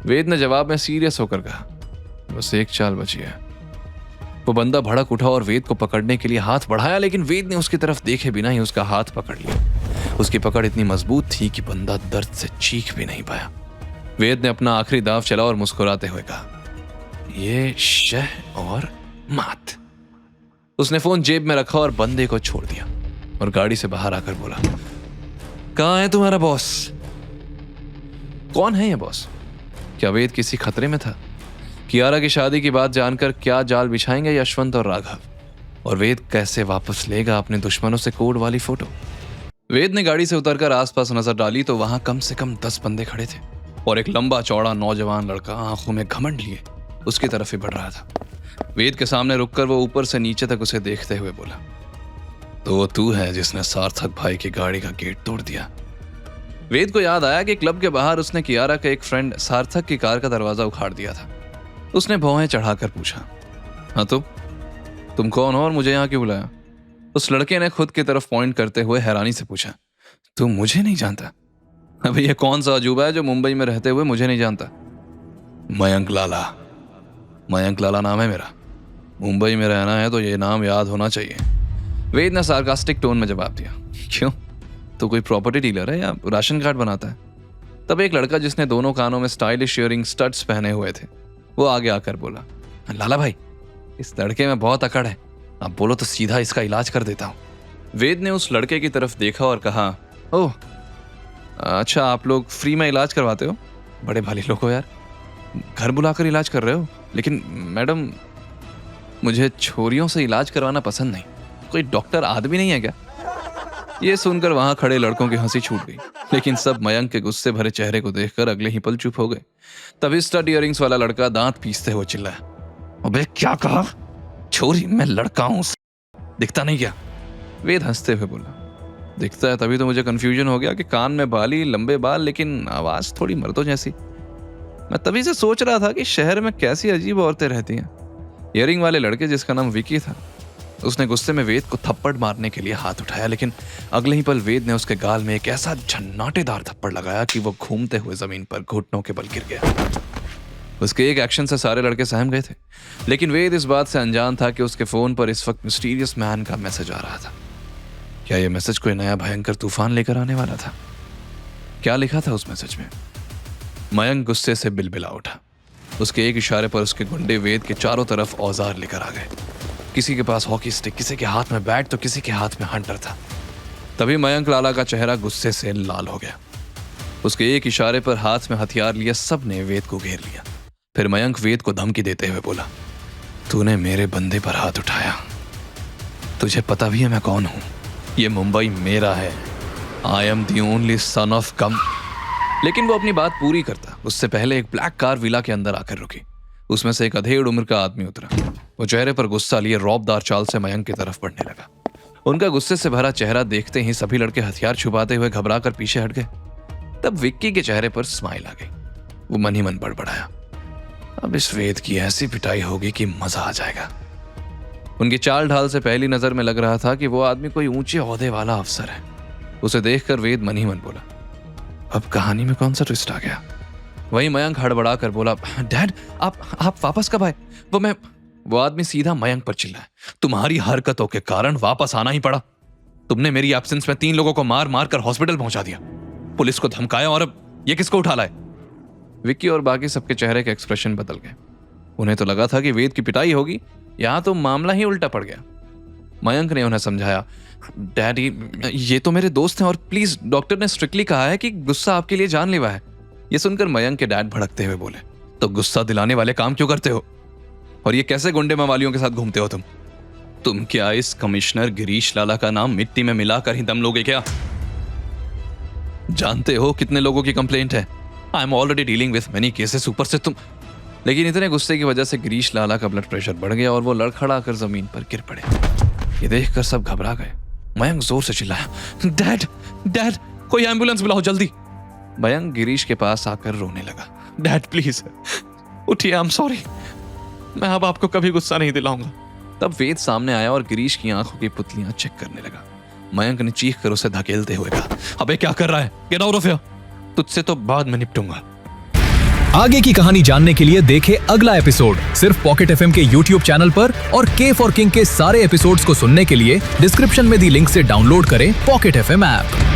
वेद ने जवाब में सीरियस होकर कहा, बस एक चाल बची है। वो बंदा भड़क उठा और वेद को पकड़ने के लिए हाथ बढ़ाया, लेकिन वेद ने उसकी तरफ देखे बिना ही उसका हाथ पकड़ लिया। उसकी पकड़ इतनी मजबूत थी कि बंदा दर्द से चीख भी नहीं पाया। वेद ने अपना आखिरी दांव चला और मुस्कुराते हुए कहा, ये शह और मात। उसने फोन जेब में रखा और बंदे को छोड़ दिया और गाड़ी से बाहर आकर बोला, कहाँ है तुम्हारा बॉस? कौन है ये बॉस? क्या वेद किसी खतरे में था? कियारा की शादी की बात जानकर क्या जाल बिछाएंगे यशवंत और राघव? और वेद कैसे वापस लेगा अपने दुश्मनों से कोड वाली फोटो? वेद ने गाड़ी से उतरकर आसपास नजर डाली तो वहां कम से कम 10 बंदे खड़े थे और एक लंबा चौड़ा नौजवान लड़का आंखों में घमंड लिए उसकी तरफ ही बढ़ रहा था। वेद के सामने रुककर वो ऊपर से नीचे तक उसे देखते हुए बोला, तो वो तू है जिसने सार्थक भाई की गाड़ी का गेट तोड़ दिया? वेद को याद आया कि क्लब के बाहर उसने कियारा का एक फ्रेंड सार्थक की कार का दरवाजा उखाड़ दिया था। उसने भौहें चढ़ाकर पूछा, हाँ तो तुम कौन हो और मुझे यहाँ क्यों बुलाया? उस लड़के ने खुद की तरफ पॉइंट करते हुए हैरानी से पूछा, तुम मुझे नहीं जानता? अभी ये कौन सा अजूबा है जो मुंबई में रहते हुए मुझे नहीं जानता? मयंक लाला। मयंक लाला नाम है मेरा। मुंबई में रहना है तो ये नाम याद होना चाहिए। वेद ने सार्कास्टिक टोन में जवाब दिया, क्यों? तो कोई प्रॉपर्टी डीलर है या राशन कार्ड बनाता है? तब एक लड़का जिसने दोनों कानों में स्टाइलिश इयरिंग स्टड्स पहने हुए थे वो आगे आकर बोला, लाला भाई, इस लड़के में बहुत अकड़ है, आप बोलो तो सीधा इसका इलाज कर देता हूं। वेद ने उस लड़के की तरफ देखा और कहा, ओह अच्छा, आप लोग फ्री में इलाज करवाते हो? बड़े भले लोग हो यार, घर बुलाकर इलाज कर रहे हो। लेकिन मैडम, मुझे छोरियों से इलाज करवाना पसंद नहीं। कोई डॉक्टर आदमी नहीं है क्या? ये सुनकर वहां खड़े लड़कों की हंसी छूट गई, लेकिन सब मयंक के गुस्से भरे चेहरे को देखकर अगले ही पल चुप हो गए। तभी स्टड इयरिंग्स वाला लड़का दांत पीसते हुए चिल्लाया, अबे क्या कहा? छोरी, मैं लड़का हूं, दिखता नहीं क्या? वेद हंसते हुए बोला, दिखता है तभी तो मुझे कंफ्यूजन हो गया कि कान में बाली, लंबे बाल, लेकिन आवाज थोड़ी मर्दों जैसी। मैं तभी से सोच रहा था कि शहर में कैसी अजीब औरतें रहती हैं। इयरिंग वाले लड़के जिसका नाम विकी था, उसने गुस्से में वेद को थप्पड़ मारने के लिए हाथ उठाया, लेकिन अगले ही पल वेद ने उसके गाल में एक ऐसा झन्नाटेदार थप्पड़ लगाया कि वो घूमते हुए जमीन पर घुटनों के बल गिर गया। उसके एक एक्शन से सारे लड़के सहम गए थे, लेकिन वेद इस बात से अनजान था कि उसके फोन पर इस वक्त मिस्टीरियस मैन का मैसेज आ रहा था। क्या यह मैसेज कोई नया भयंकर तूफान लेकर आने वाला था? क्या लिखा था उस मैसेज में? मयंक गुस्से से बिलबिला उठा। उसके एक इशारे पर उसके गुंडे वेद के चारों तरफ औजार लेकर आ गए। किसी के पास हॉकी स्टिक, किसी के हाथ में बैट तो किसी के हाथ में हंटर था। तभी मयंक लाला का चेहरा गुस्से से लाल हो गया। उसके एक इशारे पर हाथ में हथियार लिए सबने वेद को घेर लिया। फिर मयंक वेद को धमकी देते हुए बोला, तूने मेरे बंदे पर हाथ उठाया, तुझे पता भी है मैं कौन हूं? ये मुंबई मेरा है। I am the only son of कम। लेकिन वो अपनी बात पूरी करता उससे पहले एक ब्लैक कार विला के अंदर आकर रुकी। उसमें से एक अधेड़ उम्र का आदमी उतरा। वो चेहरे पर गुस्सा लिए रौबदार चाल से मयंक की तरफ बढ़ने लगा। उनका गुस्से से भरा चेहरा देखते ही सभी लड़के हथियार छुपाते हुए घबरा कर पीछे हट गए। तब विक्की के चेहरे पर स्माइल आ गई। वो मन ही मन बड़बड़ाया, अब इस वेद की ऐसी पिटाई होगी कि मजा आ जाएगा। उनकी चाल ढाल से पहली नजर में लग रहा था कि वो आदमी कोई ऊंचे ओहदे वाला अफसर है। उसे देखकर वेद मन ही मन बोला, अब कहानी में कौन सा ट्विस्ट आ गया? वहीं मयंक हड़बड़ा कर बोला, डैड आप वापस कब आए? वो आदमी सीधा मयंक पर चिल्लाया, तुम्हारी हरकतों के कारण वापस आना ही पड़ा। तुमने मेरी एब्सेंस में 3 लोगों को मार मार कर हॉस्पिटल पहुंचा दिया, पुलिस को धमकाया, और अब ये किसको उठा लाए? विक्की और बाकी सबके चेहरे के एक्सप्रेशन बदल गए। उन्हें तो लगा था कि वेद की पिटाई होगी, यहां तो मामला ही उल्टा पड़ गया। मयंक ने उन्हें समझाया, डैडी ये तो मेरे दोस्त हैं और प्लीज डॉक्टर ने स्ट्रिक्टली कहा है कि गुस्सा आपके लिए जानलेवा है। ये सुनकर मयंक के डैड भड़कते हुए बोले, तो गुस्सा दिलाने वाले काम क्यों करते हो? और ये कैसे गुंडे मवालियों के साथ घूमते हो तुम क्या इस कमिश्नर गिरीश लाला का नाम मिट्टी में मिलाकर ही दम लोगे क्या? जानते हो कितने लोगों की कंप्लेंट है? I am already dealing with many cases, ऊपर से तुम। लेकिन इतने गुस्से की वजह से गिरीश लाला का ब्लड प्रेशर बढ़ गया और वो लड़खड़ा कर जमीन पर गिर पड़े। ये देखकर सब घबरा गए। मयंक जोर से चिल्लाया, डैड कोई एम्बुलेंस बुलाओ जल्दी। मयंक गिरीश के पास आकर रोने लगा, डैड प्लीज उठिए, आई एम सॉरी, मैं अब आपको कभी गुस्सा नहीं दिलाऊंगा। तब वेद सामने आया और गिरीश की आंखों की पुतलियां चेक करने लगा। मयंक ने चीख कर उसे धकेलते हुए कहा, अबे क्या कर रहा है? गेट आउट ऑफ हियर, तुझसे तो बाद में निपटूंगा। आगे की कहानी जानने के लिए देखें अगला एपिसोड सिर्फ पॉकेट एफएम के यूट्यूब चैनल पर, और के फॉर किंग के सारे एपिसोड्स को सुनने के लिए डिस्क्रिप्शन में दी लिंक से डाउनलोड करें पॉकेट एफएम ऐप।